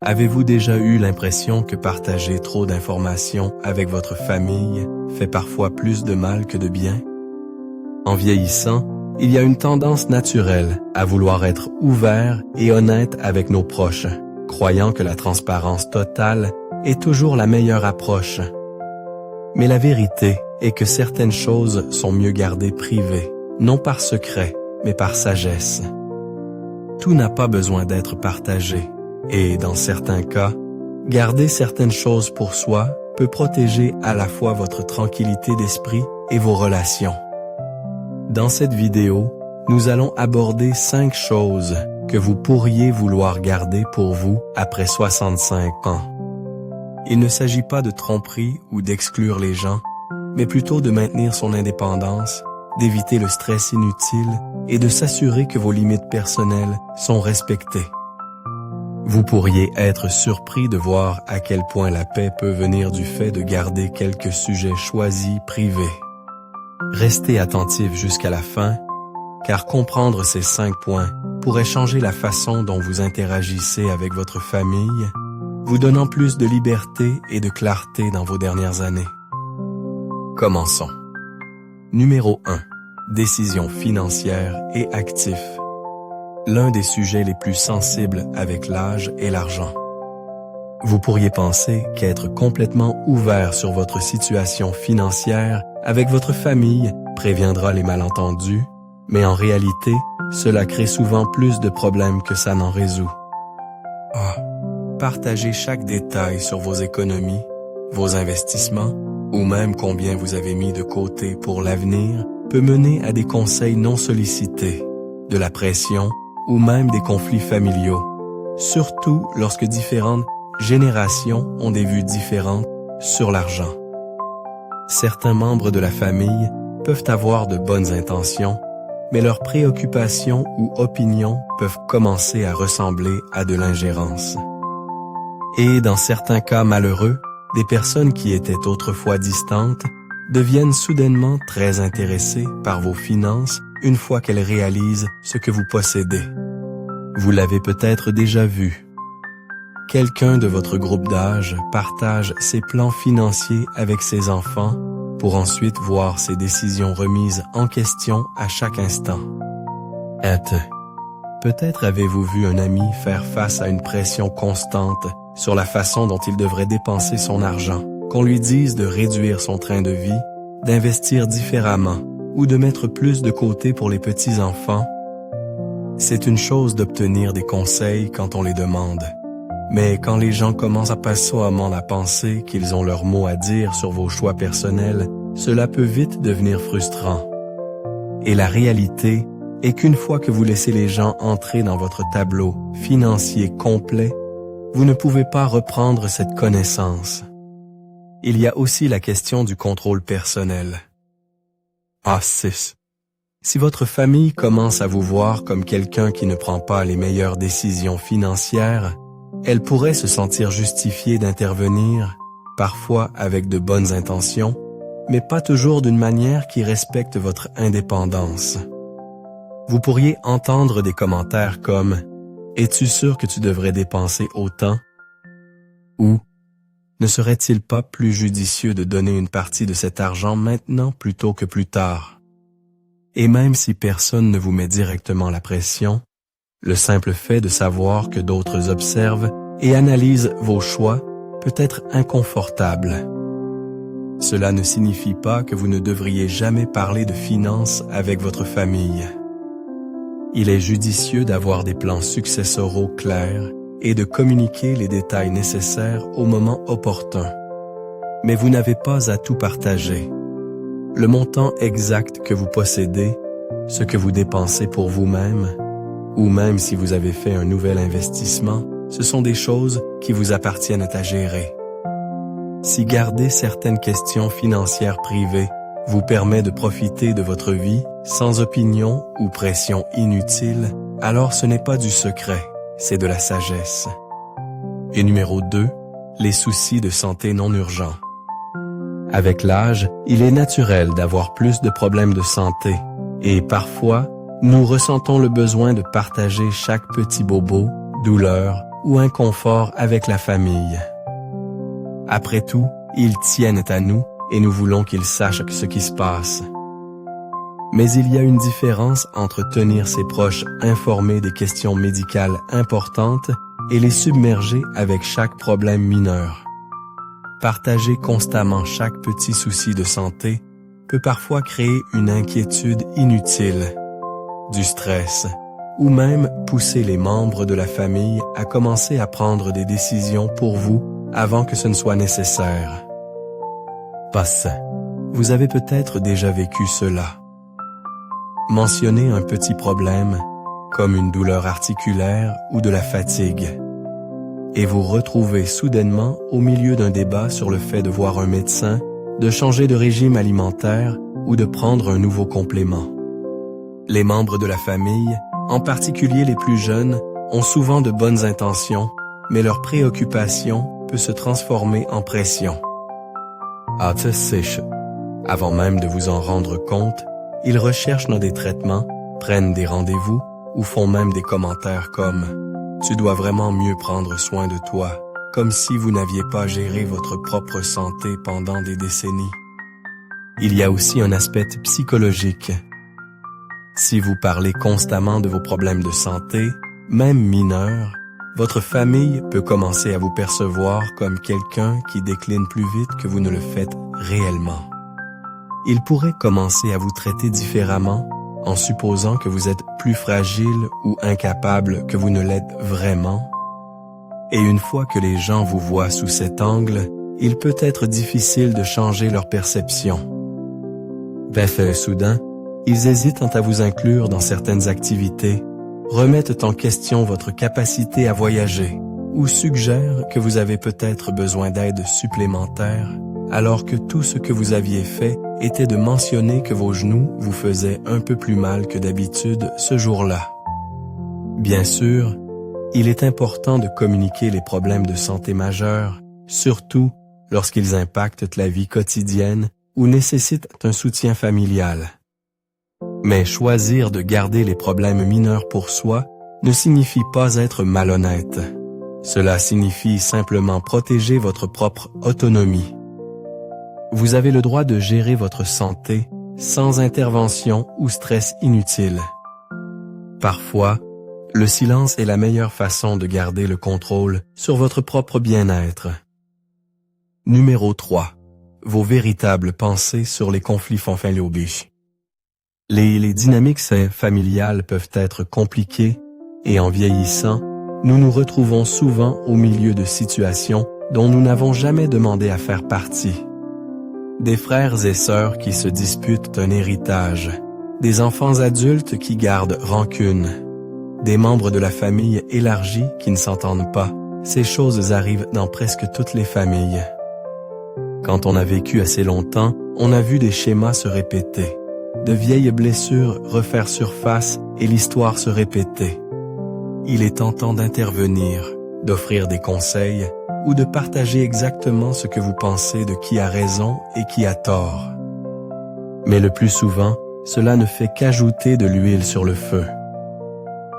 Avez-vous déjà eu l'impression que partager trop d'informations avec votre famille fait parfois plus de mal que de bien? En vieillissant, il y a une tendance naturelle à vouloir être ouvert et honnête avec nos proches, croyant que la transparence totale est toujours la meilleure approche. Mais la vérité est que certaines choses sont mieux gardées privées, non par secret, mais par sagesse. Tout n'a pas besoin d'être partagé. Et dans certains cas, garder certaines choses pour soi peut protéger à la fois votre tranquillité d'esprit et vos relations. Dans cette vidéo, nous allons aborder 5 choses que vous pourriez vouloir garder pour vous après 65 ans. Il ne s'agit pas de tromperie ou d'exclure les gens, mais plutôt de maintenir son indépendance, d'éviter le stress inutile et de s'assurer que vos limites personnelles sont respectées. Vous pourriez être surpris de voir à quel point la paix peut venir du fait de garder quelques sujets choisis privés. Restez attentif jusqu'à la fin, car comprendre ces 5 points pourrait changer la façon dont vous interagissez avec votre famille, vous donnant plus de liberté et de clarté dans vos dernières années. Commençons. Numéro 1. Décisions financières et actifs. L'un des sujets les plus sensibles avec l'âge est l'argent. Vous pourriez penser qu'être complètement ouvert sur votre situation financière avec votre famille préviendra les malentendus, mais en réalité, cela crée souvent plus de problèmes que ça n'en résout. Partagez chaque détail sur vos économies, vos investissements, ou même combien vous avez mis de côté pour l'avenir peut mener à des conseils non sollicités, de la pression, ou même des conflits familiaux, surtout lorsque différentes générations ont des vues différentes sur l'argent. Certains membres de la famille peuvent avoir de bonnes intentions, mais leurs préoccupations ou opinions peuvent commencer à ressembler à de l'ingérence. Et dans certains cas malheureux, des personnes qui étaient autrefois distantes deviennent soudainement très intéressées par vos finances une fois qu'elles réalisent ce que vous possédez. Vous l'avez peut-être déjà vu. Quelqu'un de votre groupe d'âge partage ses plans financiers avec ses enfants pour ensuite voir ses décisions remises en question à chaque instant. Peut-être avez-vous vu un ami faire face à une pression constante sur la façon dont il devrait dépenser son argent, qu'on lui dise de réduire son train de vie, d'investir différemment ou de mettre plus de côté pour les petits-enfants. C'est une chose d'obtenir des conseils quand on les demande. Mais quand les gens commencent à passer à penser qu'ils ont leur mot à dire sur vos choix personnels, cela peut vite devenir frustrant. Et la réalité est qu'une fois que vous laissez les gens entrer dans votre tableau financier complet, vous ne pouvez pas reprendre cette connaissance. Il y a aussi la question du contrôle personnel. 6. Si votre famille commence à vous voir comme quelqu'un qui ne prend pas les meilleures décisions financières, elle pourrait se sentir justifiée d'intervenir, parfois avec de bonnes intentions, mais pas toujours d'une manière qui respecte votre indépendance. Vous pourriez entendre des commentaires comme « Es-tu sûr que tu devrais dépenser autant ?» ou « Ne serait-il pas plus judicieux de donner une partie de cet argent maintenant plutôt que plus tard ?» Et même si personne ne vous met directement la pression, le simple fait de savoir que d'autres observent et analysent vos choix peut être inconfortable. Cela ne signifie pas que vous ne devriez jamais parler de finances avec votre famille. Il est judicieux d'avoir des plans successoraux clairs et de communiquer les détails nécessaires au moment opportun. Mais vous n'avez pas à tout partager. Le montant exact que vous possédez, ce que vous dépensez pour vous-même, ou même si vous avez fait un nouvel investissement, ce sont des choses qui vous appartiennent à gérer. Si garder certaines questions financières privées vous permet de profiter de votre vie sans opinion ou pression inutile, alors ce n'est pas du secret, c'est de la sagesse. Et numéro 2, les soucis de santé non urgents. Avec l'âge, il est naturel d'avoir plus de problèmes de santé et parfois, nous ressentons le besoin de partager chaque petit bobo, douleur ou inconfort avec la famille. Après tout, ils tiennent à nous et nous voulons qu'ils sachent ce qui se passe. Mais il y a une différence entre tenir ses proches informés des questions médicales importantes et les submerger avec chaque problème mineur. Partager constamment chaque petit souci de santé peut parfois créer une inquiétude inutile, du stress, ou même pousser les membres de la famille à commencer à prendre des décisions pour vous avant que ce ne soit nécessaire. Vous avez peut-être déjà vécu cela. Mentionnez un petit problème, comme une douleur articulaire ou de la fatigue, et vous retrouvez soudainement au milieu d'un débat sur le fait de voir un médecin, de changer de régime alimentaire ou de prendre un nouveau complément. Les membres de la famille, en particulier les plus jeunes, ont souvent de bonnes intentions, mais leur préoccupation peut se transformer en pression. Avant même de vous en rendre compte, ils recherchent des traitements, prennent des rendez-vous ou font même des commentaires comme « Tu dois vraiment mieux prendre soin de toi », comme si vous n'aviez pas géré votre propre santé pendant des décennies. Il y a aussi un aspect psychologique. Si vous parlez constamment de vos problèmes de santé, même mineurs, votre famille peut commencer à vous percevoir comme quelqu'un qui décline plus vite que vous ne le faites réellement. Ils pourraient commencer à vous traiter différemment en supposant que vous êtes plus fragile ou incapable que vous ne l'êtes vraiment. Et une fois que les gens vous voient sous cet angle, il peut être difficile de changer leur perception. Soudain, ils hésitent à vous inclure dans certaines activités, remettent en question votre capacité à voyager ou suggèrent que vous avez peut-être besoin d'aide supplémentaire, alors que tout ce que vous aviez fait était de mentionner que vos genoux vous faisaient un peu plus mal que d'habitude ce jour-là. Bien sûr, il est important de communiquer les problèmes de santé majeurs, surtout lorsqu'ils impactent la vie quotidienne ou nécessitent un soutien familial. Mais choisir de garder les problèmes mineurs pour soi ne signifie pas être malhonnête. Cela signifie simplement protéger votre propre autonomie. Vous avez le droit de gérer votre santé sans intervention ou stress inutile. Parfois, le silence est la meilleure façon de garder le contrôle sur votre propre bien-être. Numéro 3. Vos véritables pensées sur les conflits familiaux. Les dynamiques familiales peuvent être compliquées et en vieillissant, nous nous retrouvons souvent au milieu de situations dont nous n'avons jamais demandé à faire partie. Des frères et sœurs qui se disputent un héritage, des enfants adultes qui gardent rancune, des membres de la famille élargie qui ne s'entendent pas. Ces choses arrivent dans presque toutes les familles. Quand on a vécu assez longtemps, on a vu des schémas se répéter, de vieilles blessures refaire surface et l'histoire se répéter. Il est tentant d'intervenir, d'offrir des conseils ou de partager exactement ce que vous pensez de qui a raison et qui a tort. Mais le plus souvent, cela ne fait qu'ajouter de l'huile sur le feu.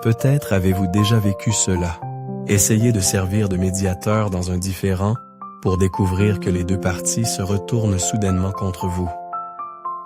Peut-être avez-vous déjà vécu cela. Essayez de servir de médiateur dans un différend pour découvrir que les deux parties se retournent soudainement contre vous.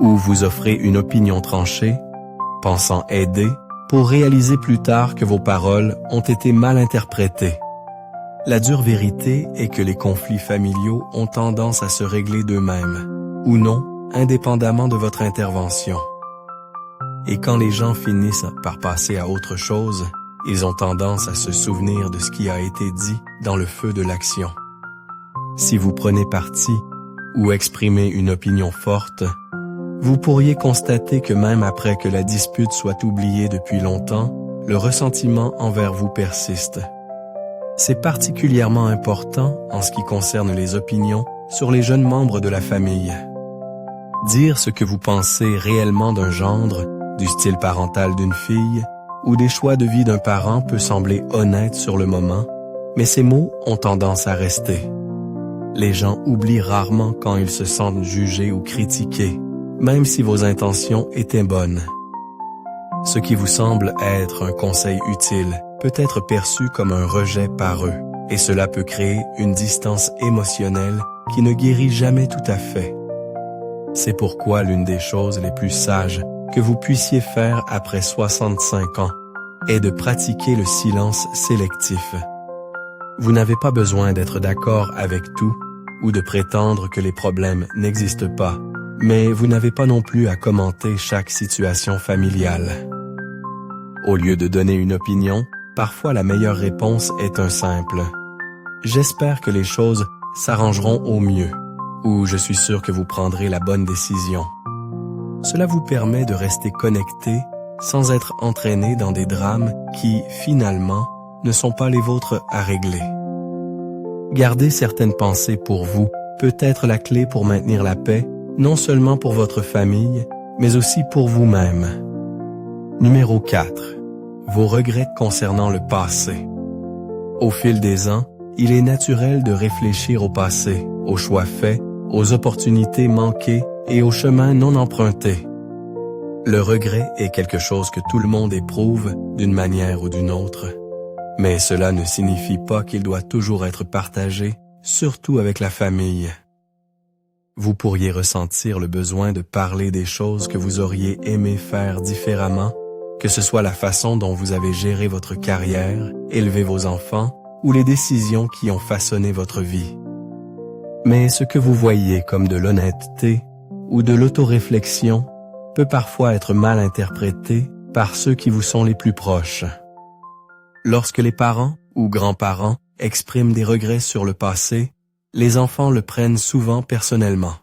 Ou vous offrez une opinion tranchée, pensant aider, pour réaliser plus tard que vos paroles ont été mal interprétées. La dure vérité est que les conflits familiaux ont tendance à se régler d'eux-mêmes, ou non, indépendamment de votre intervention. Et quand les gens finissent par passer à autre chose, ils ont tendance à se souvenir de ce qui a été dit dans le feu de l'action. Si vous prenez parti ou exprimez une opinion forte, vous pourriez constater que même après que la dispute soit oubliée depuis longtemps, le ressentiment envers vous persiste. C'est particulièrement important en ce qui concerne les opinions sur les jeunes membres de la famille. Dire ce que vous pensez réellement d'un gendre, du style parental d'une fille, ou des choix de vie d'un parent peut sembler honnête sur le moment, mais ces mots ont tendance à rester. Les gens oublient rarement quand ils se sentent jugés ou critiqués, même si vos intentions étaient bonnes. Ce qui vous semble être un conseil utile peut être perçu comme un rejet par eux, et cela peut créer une distance émotionnelle qui ne guérit jamais tout à fait. C'est pourquoi l'une des choses les plus sages que vous puissiez faire après 65 ans est de pratiquer le silence sélectif. Vous n'avez pas besoin d'être d'accord avec tout ou de prétendre que les problèmes n'existent pas, mais vous n'avez pas non plus à commenter chaque situation familiale. Au lieu de donner une opinion, parfois la meilleure réponse est un simple « J'espère que les choses s'arrangeront au mieux » ou « Je suis sûr que vous prendrez la bonne décision ». Cela vous permet de rester connecté sans être entraîné dans des drames qui, finalement, ne sont pas les vôtres à régler. Garder certaines pensées pour vous peut être la clé pour maintenir la paix, non seulement pour votre famille, mais aussi pour vous-même. Numéro 4. Vos regrets concernant le passé. Au fil des ans, il est naturel de réfléchir au passé, aux choix faits, aux opportunités manquées et aux chemins non empruntés. Le regret est quelque chose que tout le monde éprouve d'une manière ou d'une autre. Mais cela ne signifie pas qu'il doit toujours être partagé, surtout avec la famille. Vous pourriez ressentir le besoin de parler des choses que vous auriez aimé faire différemment, que ce soit la façon dont vous avez géré votre carrière, élevé vos enfants ou les décisions qui ont façonné votre vie. Mais ce que vous voyez comme de l'honnêteté ou de l'autoréflexion peut parfois être mal interprété par ceux qui vous sont les plus proches. Lorsque les parents ou grands-parents expriment des regrets sur le passé, les enfants le prennent souvent personnellement.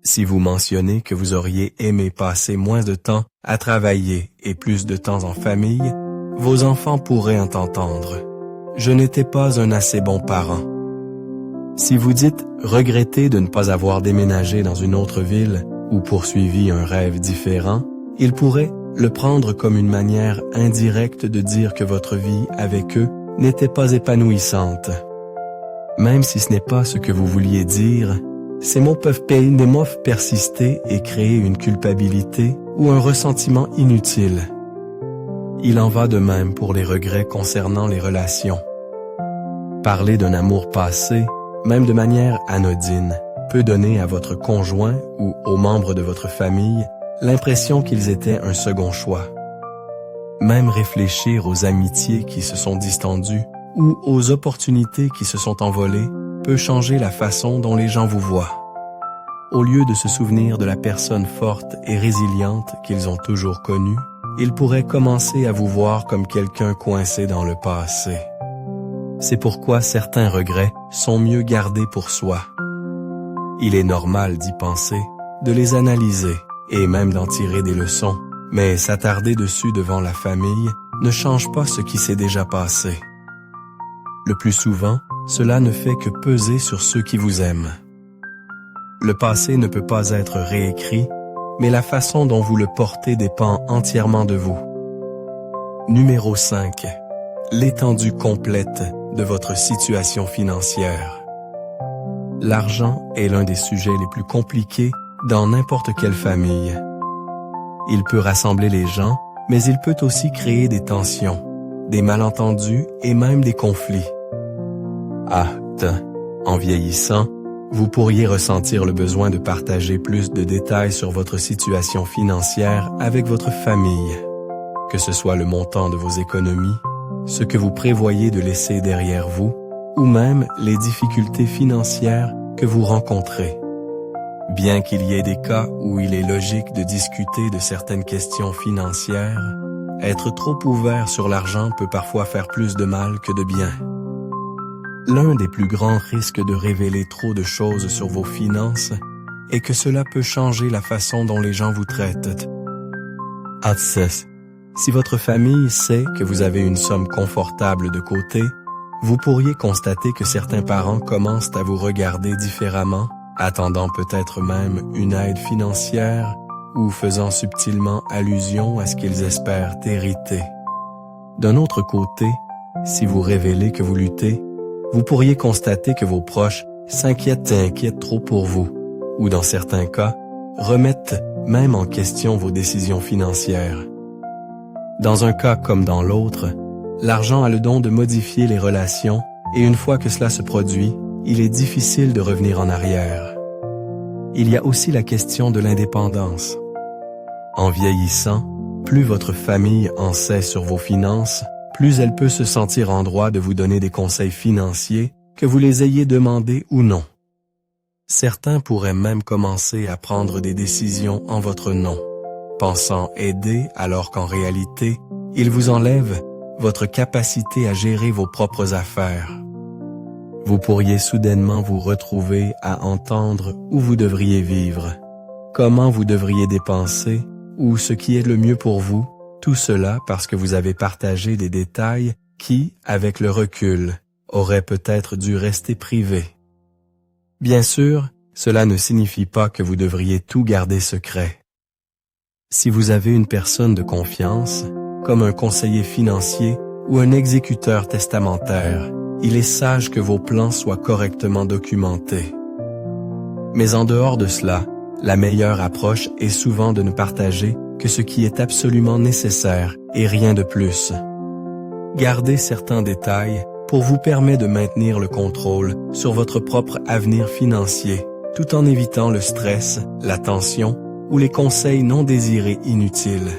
Si vous mentionnez que vous auriez aimé passer moins de temps à travailler et plus de temps en famille, vos enfants pourraient en entendre « Je n'étais pas un assez bon parent ». Si vous dites regretter de ne pas avoir déménagé dans une autre ville ou poursuivi un rêve différent, ils pourraient le prendre comme une manière indirecte de dire que votre vie avec eux n'était pas épanouissante. Même si ce n'est pas ce que vous vouliez dire, ces mots peuvent persister et créer une culpabilité ou un ressentiment inutile. Il en va de même pour les regrets concernant les relations. Parler d'un amour passé, même de manière anodine, peut donner à votre conjoint ou aux membres de votre famille l'impression qu'ils étaient un second choix. Même réfléchir aux amitiés qui se sont distendues ou aux opportunités qui se sont envolées peut changer la façon dont les gens vous voient. Au lieu de se souvenir de la personne forte et résiliente qu'ils ont toujours connue, ils pourraient commencer à vous voir comme quelqu'un coincé dans le passé. C'est pourquoi certains regrets sont mieux gardés pour soi. Il est normal d'y penser, de les analyser et même d'en tirer des leçons, mais s'attarder dessus devant la famille ne change pas ce qui s'est déjà passé. Le plus souvent, cela ne fait que peser sur ceux qui vous aiment. Le passé ne peut pas être réécrit, mais la façon dont vous le portez dépend entièrement de vous. Numéro 5. L'étendue complète de votre situation financière. L'argent est l'un des sujets les plus compliqués dans n'importe quelle famille. Il peut rassembler les gens, mais il peut aussi créer des tensions, des malentendus et même des conflits. En vieillissant, vous pourriez ressentir le besoin de partager plus de détails sur votre situation financière avec votre famille, que ce soit le montant de vos économies, ce que vous prévoyez de laisser derrière vous, ou même les difficultés financières que vous rencontrez. Bien qu'il y ait des cas où il est logique de discuter de certaines questions financières, être trop ouvert sur l'argent peut parfois faire plus de mal que de bien. L'un des plus grands risques de révéler trop de choses sur vos finances est que cela peut changer la façon dont les gens vous traitent. Si votre famille sait que vous avez une somme confortable de côté, vous pourriez constater que certains parents commencent à vous regarder différemment, attendant peut-être même une aide financière ou faisant subtilement allusion à ce qu'ils espèrent hériter. D'un autre côté, si vous révélez que vous luttez, vous pourriez constater que vos proches s'inquiètent et inquiètent trop pour vous, ou dans certains cas, remettent même en question vos décisions financières. Dans un cas comme dans l'autre, L'argent a le don de modifier les relations et une fois que cela se produit, il est difficile de revenir en arrière. Il y a aussi la question de l'indépendance. En vieillissant, plus votre famille en sait sur vos finances, plus elle peut se sentir en droit de vous donner des conseils financiers, que vous les ayez demandés ou non. Certains pourraient même commencer à prendre des décisions en votre nom, pensant aider alors qu'en réalité, ils vous enlèvent votre capacité à gérer vos propres affaires. Vous pourriez soudainement vous retrouver à entendre où vous devriez vivre, comment vous devriez dépenser ou ce qui est le mieux pour vous, tout cela parce que vous avez partagé des détails qui, avec le recul, auraient peut-être dû rester privés. Bien sûr, cela ne signifie pas que vous devriez tout garder secret. Si vous avez une personne de confiance, comme un conseiller financier ou un exécuteur testamentaire, il est sage que vos plans soient correctement documentés. Mais en dehors de cela, la meilleure approche est souvent de ne partager que ce qui est absolument nécessaire et rien de plus. Gardez certains détails pour vous permettre de maintenir le contrôle sur votre propre avenir financier, tout en évitant le stress, la tension ou les conseils non désirés inutiles.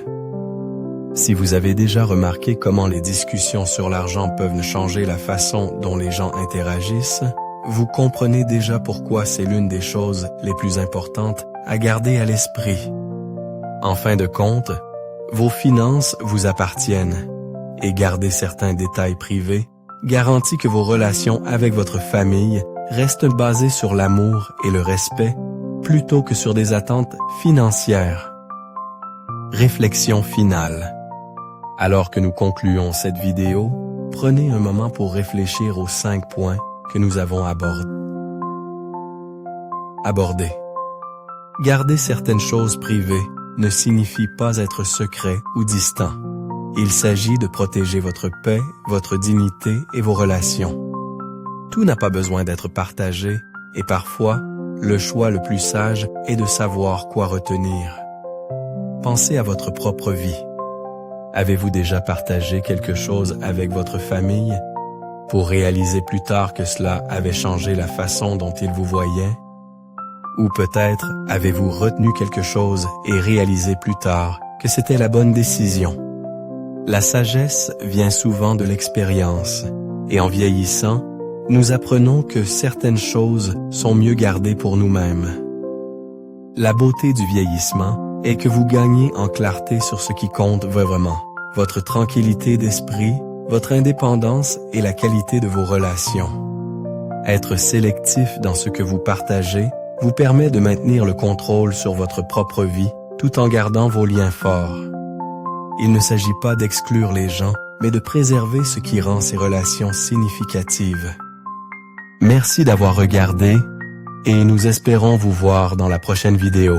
Si vous avez déjà remarqué comment les discussions sur l'argent peuvent changer la façon dont les gens interagissent, vous comprenez déjà pourquoi c'est l'une des choses les plus importantes à garder à l'esprit. En fin de compte, vos finances vous appartiennent et garder certains détails privés garantit que vos relations avec votre famille restent basées sur l'amour et le respect plutôt que sur des attentes financières. Réflexion finale. Alors que nous concluons cette vidéo, prenez un moment pour réfléchir aux 5 points que nous avons abordés. Garder certaines choses privées ne signifie pas être secret ou distant. Il s'agit de protéger votre paix, votre dignité et vos relations. Tout n'a pas besoin d'être partagé et parfois, le choix le plus sage est de savoir quoi retenir. Pensez à votre propre vie. Avez-vous déjà partagé quelque chose avec votre famille pour réaliser plus tard que cela avait changé la façon dont ils vous voyaient? Ou peut-être avez-vous retenu quelque chose et réalisé plus tard que c'était la bonne décision? La sagesse vient souvent de l'expérience, et en vieillissant, nous apprenons que certaines choses sont mieux gardées pour nous-mêmes. La beauté du vieillissement est que vous gagnez en clarté sur ce qui compte vraiment, votre tranquillité d'esprit, votre indépendance et la qualité de vos relations. Être sélectif dans ce que vous partagez vous permet de maintenir le contrôle sur votre propre vie tout en gardant vos liens forts. Il ne s'agit pas d'exclure les gens, mais de préserver ce qui rend ces relations significatives. Merci d'avoir regardé et nous espérons vous voir dans la prochaine vidéo.